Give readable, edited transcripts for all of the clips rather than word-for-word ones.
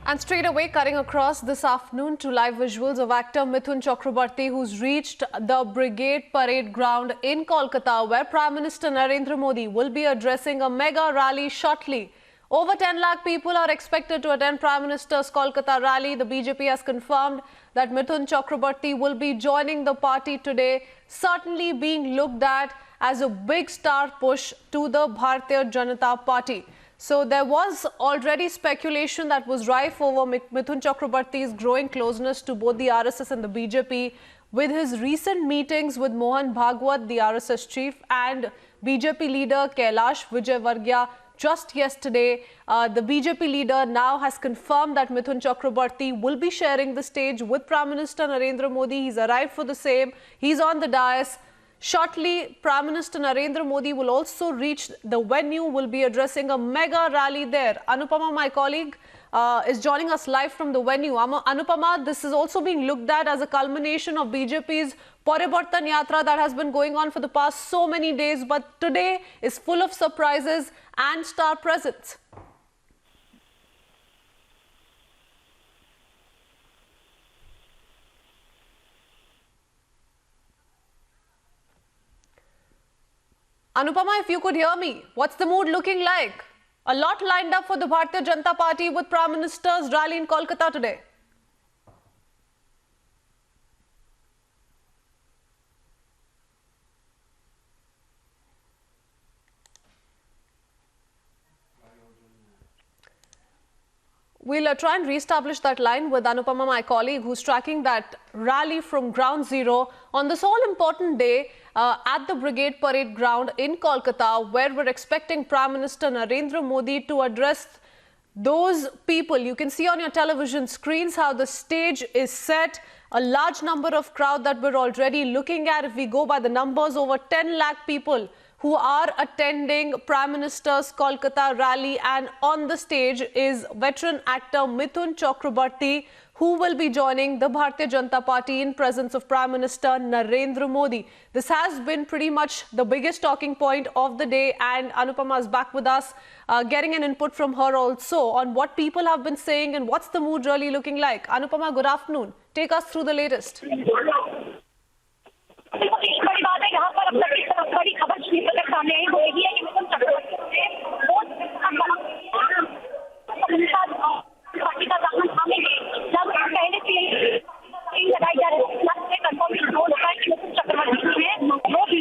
And straight away, cutting across this afternoon to live visuals of actor Mithun Chakrabarti, who's reached the Brigade Parade Ground in Kolkata, where Prime Minister Narendra Modi will be addressing a mega rally shortly. Over 10 lakh people are expected to attend Prime Minister's Kolkata rally. The BJP has confirmed that Mithun Chakrabarti will be joining the party today, certainly being looked at as a big star push to the Bharatiya Janata Party. So there was already speculation that was rife over Mithun Chakrabarti's growing closeness to both the RSS and the BJP, with his recent meetings with Mohan Bhagwat, the RSS chief, and BJP leader Kailash Vijayvargiya. Just yesterday, the BJP leader now has confirmed that Mithun Chakrabarti will be sharing the stage with Prime Minister Narendra Modi. He's arrived for the same. He's on the dais. Shortly, Prime Minister Narendra Modi will also reach the venue, will be addressing a mega rally there. Anupama, my colleague, is joining us live from the venue. Anupama, this is also being looked at as a culmination of BJP's Parivartan Yatra that has been going on for the past so many days, but today is full of surprises and star presence. Anupama, if you could hear me, what's the mood looking like? A lot lined up for the Bharatiya Janata Party with Prime Minister's rally in Kolkata today. We'll try and re-establish that line with Anupama, my colleague, who's tracking that rally from ground zero on this all-important day at the Brigade Parade Ground in Kolkata, where we're expecting Prime Minister Narendra Modi to address those people. You can see on your television screens how the stage is set. A large number of crowd that we're already looking at. If we go by the numbers, over 10 lakh people who are attending Prime Minister's Kolkata rally, and on the stage is veteran actor Mithun Chakrabarti, who will be joining the Bharatiya Janata Party in presence of Prime Minister Narendra Modi. This has been pretty much the biggest talking point of the day, and Anupama is back with us, getting an input from her also on what people have been saying and what's the mood really looking like. Anupama, good afternoon. Take us through the latest. बड़ी बात है यहाँ पर अब तक एक बड़ी खबर निकल कर सामने आई वो यही है कि मिथुन चक्रवर्ती पार्टी का दामन थामेंगे जब पहले से लगाई जा रही कंफर्मेशन हो रहा है कि मिथुन चक्रवर्ती है वो भी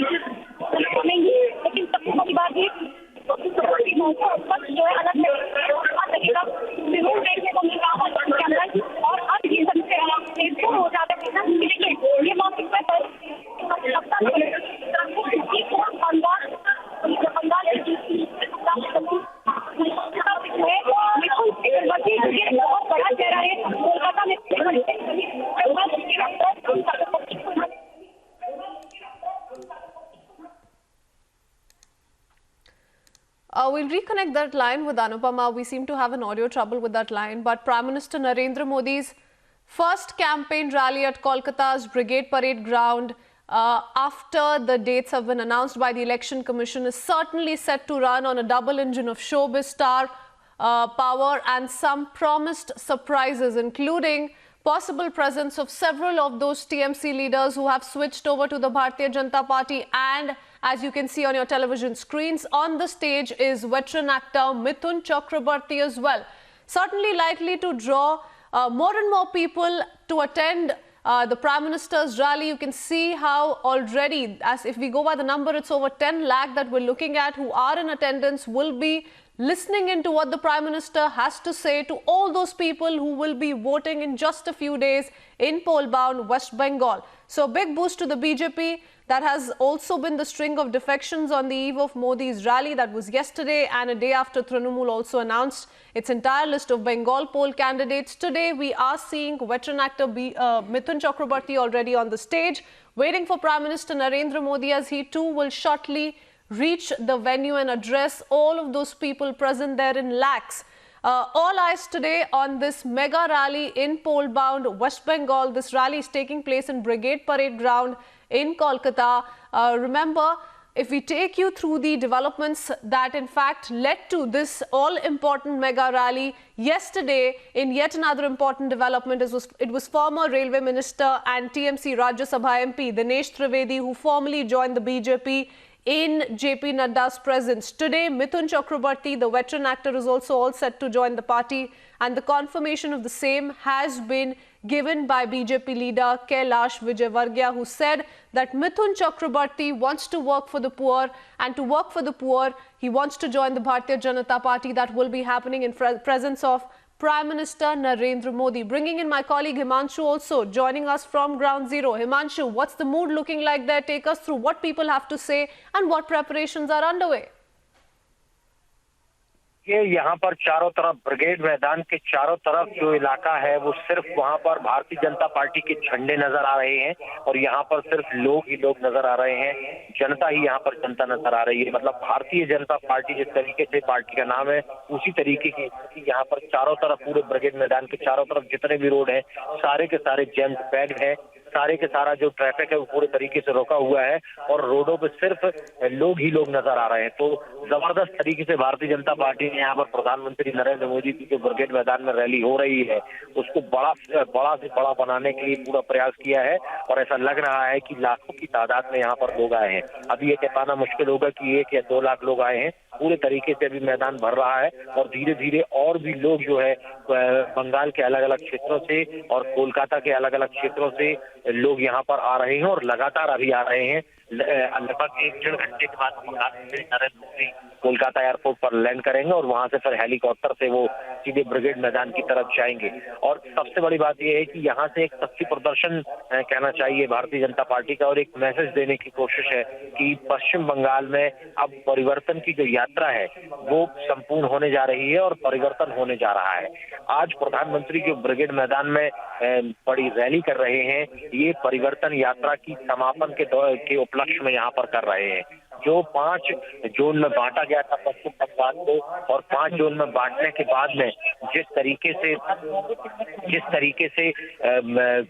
थामेंगे, लेकिन सबसे बड़ी बात ये जो है अलग लगेगा विरोध देखने को मिल रहा है और अब ये सबसे हो जाता है। देखिए ये मौके पर We'll reconnect that line with Anupama. We seem to have an audio trouble with that line. But Prime Minister Narendra Modi's first campaign rally at Kolkata's Brigade Parade Ground after the dates have been announced by the Election Commission is certainly set to run on a double engine of showbiz star power and some promised surprises, including possible presence of several of those TMC leaders who have switched over to the Bharatiya Janata Party. And as you can see on your television screens, on the stage is veteran actor Mithun Chakrabarti as well. Certainly likely to draw more and more people to attend the Prime Minister's rally. You can see how already, as if we go by the number, it's over 10 lakh that we're looking at who are in attendance, will be listening into what the Prime Minister has to say to all those people who will be voting in just a few days in poll-bound West Bengal. So a big boost to the BJP. That has also been the string of defections on the eve of Modi's rally. That was yesterday, and a day after Trinamool also announced its entire list of Bengal poll candidates. Today, we are seeing veteran actor Mithun Chakrabarti already on the stage, waiting for Prime Minister Narendra Modi, as he too will shortly reach the venue and address all of those people present there in lakhs. All eyes today on this mega rally in poll-bound West Bengal. This rally is taking place in Brigade Parade Ground in Kolkata. Remember, if we take you through the developments that in fact led to this all-important mega rally yesterday, in yet another important development, it was former Railway Minister and TMC Rajya Sabha MP Dinesh Trivedi who formally joined the BJP in JP Nadda's presence. Today, Mithun Chakrabarti, the veteran actor, is also all set to join the party, and the confirmation of the same has been given by BJP leader Kailash Vijayvargiya, who said that Mithun Chakrabarti wants to work for the poor, and to work for the poor, he wants to join the Bharatiya Janata Party. That will be happening in presence of Prime Minister Narendra Modi. Bringing in my colleague Himanshu also joining us from Ground Zero. Himanshu, what's the mood looking like there? Take us through what people have to say and what preparations are underway. ये यहाँ पर चारों तरफ brigade मैदान के चारों तरफ जो इलाका है वो सिर्फ वहाँ पर भारतीय जनता पार्टी के झंडे नजर आ रहे हैं और यहाँ पर सिर्फ लोग ही लोग नजर आ रहे हैं, जनता ही यहाँ पर जनता नजर आ रही है। मतलब भारतीय जनता पार्टी जिस तरीके से पार्टी का नाम है उसी तरीके की यहाँ पर चारों तरफ पूरे ब्रिगेड मैदान के चारों तरफ जितने भी रोड हैं सारे के सारे जैम पैक्ड है, सारे के सारा जो ट्रैफिक है वो पूरे तरीके से रोका हुआ है और रोडों पे सिर्फ लोग ही लोग नजर आ रहे हैं। तो जबरदस्त तरीके से भारतीय जनता पार्टी ने यहाँ पर प्रधानमंत्री नरेंद्र मोदी की जो ब्रिगेड मैदान में रैली हो रही है उसको बड़ा से बड़ा बनाने के लिए पूरा प्रयास किया है और ऐसा लग रहा है कि लाखों की तादाद में यहाँ पर लोग आए हैं। अभी ये कह पाना मुश्किल होगा कि 1 या 2 लाख लोग आए हैं, पूरे तरीके से अभी मैदान भर रहा है और धीरे धीरे और भी लोग जो है बंगाल के अलग अलग क्षेत्रों से और कोलकाता के अलग अलग क्षेत्रों से लोग यहाँ पर आ रहे हैं और लगातार अभी आ रहे हैं। लगभग 1-1.5 घंटे के बाद प्रधानमंत्री नरेंद्र मोदी कोलकाता एयरपोर्ट पर लैंड करेंगे और वहां से फिर हेलीकॉप्टर से वो सीधे ब्रिगेड मैदान की तरफ जाएंगे। और सबसे बड़ी बात यह है कि यहाँ से एक शक्ति प्रदर्शन कहना चाहिए भारतीय जनता पार्टी का और एक मैसेज देने की कोशिश है कि पश्चिम बंगाल में अब परिवर्तन की जो यात्रा है वो संपूर्ण होने जा रही है और परिवर्तन होने जा रहा है। आज प्रधानमंत्री जो ब्रिगेड मैदान में बड़ी रैली कर रहे हैं ये परिवर्तन यात्रा की समापन के उपलक्ष्य में यहाँ पर कर रहे हैं। जो 5 जोन में बांटा गया था पश्चिम बंगाल को और 5 जोन में बांटने के बाद में जिस तरीके से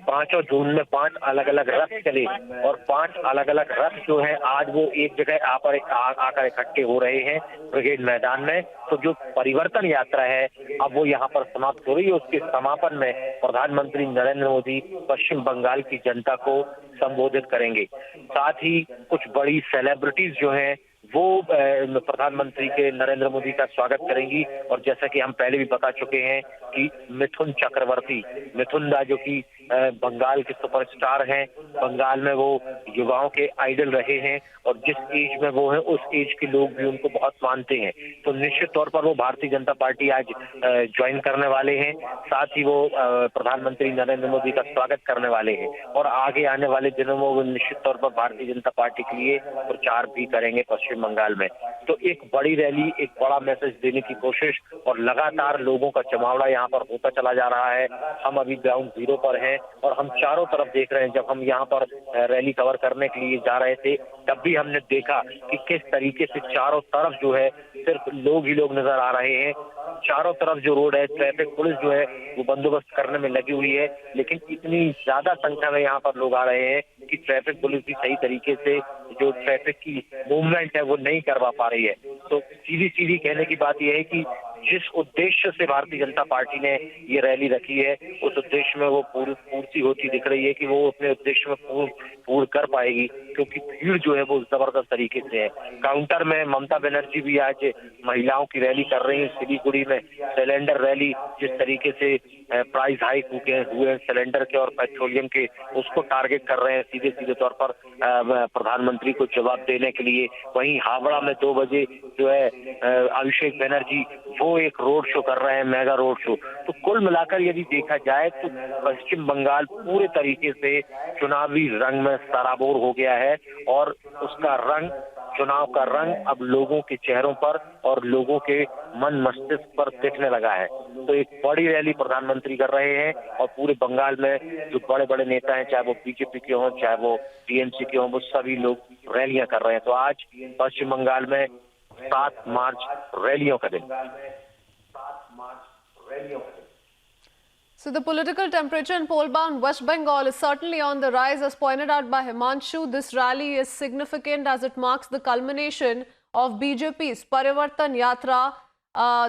5 जोन में 5 अलग अलग रथ चले और 5 अलग अलग रथ जो है आज वो एक जगह आकर इकट्ठे हो रहे हैं ब्रिगेड मैदान में। तो जो परिवर्तन यात्रा है अब वो यहाँ पर समाप्त हो रही है। उसके समापन में प्रधानमंत्री नरेंद्र मोदी पश्चिम बंगाल की जनता को संबोधित करेंगे। साथ ही कुछ बड़ी सेलिब्रिटीज जो हैं वो प्रधानमंत्री के नरेंद्र मोदी का स्वागत करेंगी और जैसा कि हम पहले भी बता चुके हैं कि मिथुन चक्रवर्ती, मिथुन दा जो कि बंगाल के सुपरस्टार हैं, बंगाल में वो युवाओं के आइडल रहे हैं और जिस एज में वो हैं उस एज के लोग भी उनको बहुत मानते हैं। तो निश्चित तौर पर वो भारतीय जनता पार्टी आज ज्वाइन करने वाले हैं। साथ ही वो प्रधानमंत्री नरेंद्र मोदी का स्वागत करने वाले हैं और आगे आने वाले दिनों में वो निश्चित तौर पर भारतीय जनता पार्टी के लिए प्रचार भी करेंगे पश्चिम बंगाल में। तो एक बड़ी रैली, एक बड़ा मैसेज देने की कोशिश और लगातार लोगों का जमावड़ा यहाँ पर होता चला जा रहा है। हम अभी ग्राउंड जीरो पर हैं और हम चारों तरफ देख रहे हैं। जब हम यहाँ पर रैली कवर करने के लिए जा रहे थे तब भी हमने देखा कि किस तरीके से चारों तरफ जो है सिर्फ लोग ही लोग नजर आ रहे हैं। चारों तरफ जो रोड है ट्रैफिक पुलिस जो है वो बंदोबस्त करने में लगी हुई है, लेकिन इतनी ज्यादा संख्या में यहाँ पर लोग आ रहे हैं कि ट्रैफिक पुलिस भी सही तरीके से जो ट्रैफिक की मूवमेंट है वो नहीं करवा पा रही है। तो सीधी कहने की बात यह है कि जिस उद्देश्य से भारतीय जनता पार्टी ने ये रैली रखी है उस उद्देश्य में वो पूर्ति होती दिख रही है कि वो अपने उद्देश्य में पूर्ण कर पाएगी, क्योंकि भीड़ जो है वो जबरदस्त तरीके से है। काउंटर में ममता बनर्जी भी आज महिलाओं की रैली कर रही है। सिलीगुड़ी में सिलेंडर रैली जिस तरीके से प्राइस हाइक हुए सिलेंडर के और पेट्रोलियम के उसको टारगेट कर रहे हैं सीधे तौर पर प्रधानमंत्री को जवाब देने के लिए। वहीं हावड़ा में 2 बजे जो है अभिषेक बनर्जी वो एक रोड शो कर रहे हैं, मेगा रोड शो। तो कुल मिलाकर यदि देखा जाए तो पश्चिम बंगाल पूरे तरीके से चुनावी रंग में सराबोर हो गया है और उसका रंग, चुनाव का रंग अब लोगों के चेहरों पर और लोगों के मन मस्तिष्क पर दिखने लगा है। तो एक बड़ी रैली प्रधानमंत्री कर रहे हैं और पूरे बंगाल में जो बड़े बड़े नेता हैं, चाहे वो बीजेपी के हों चाहे वो टीएमसी के हों, वो सभी लोग रैलियां कर रहे हैं। तो आज पश्चिम बंगाल में 7 मार्च रैलियों का दिन। So the political temperature in poll-bound West Bengal is certainly on the rise, as pointed out by Himanshu. This rally is significant as it marks the culmination of BJP's Parivartan Yatra.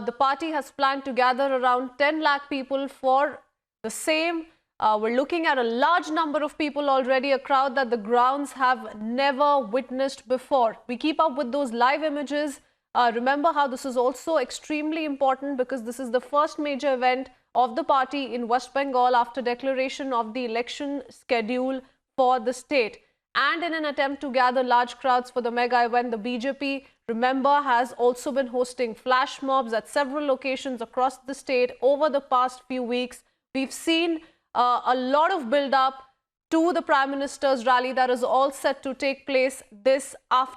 The party has planned to gather around 10 lakh people for the same. We're looking at a large number of people already, a crowd that the grounds have never witnessed before. We keep up with those live images. Remember how this is also extremely important because this is the first major event of the party in West Bengal after declaration of the election schedule for the state. And in an attempt to gather large crowds for the mega event, the BJP, remember, has also been hosting flash mobs at several locations across the state over the past few weeks. We've seen a lot of build-up to the Prime Minister's rally that is all set to take place this afternoon.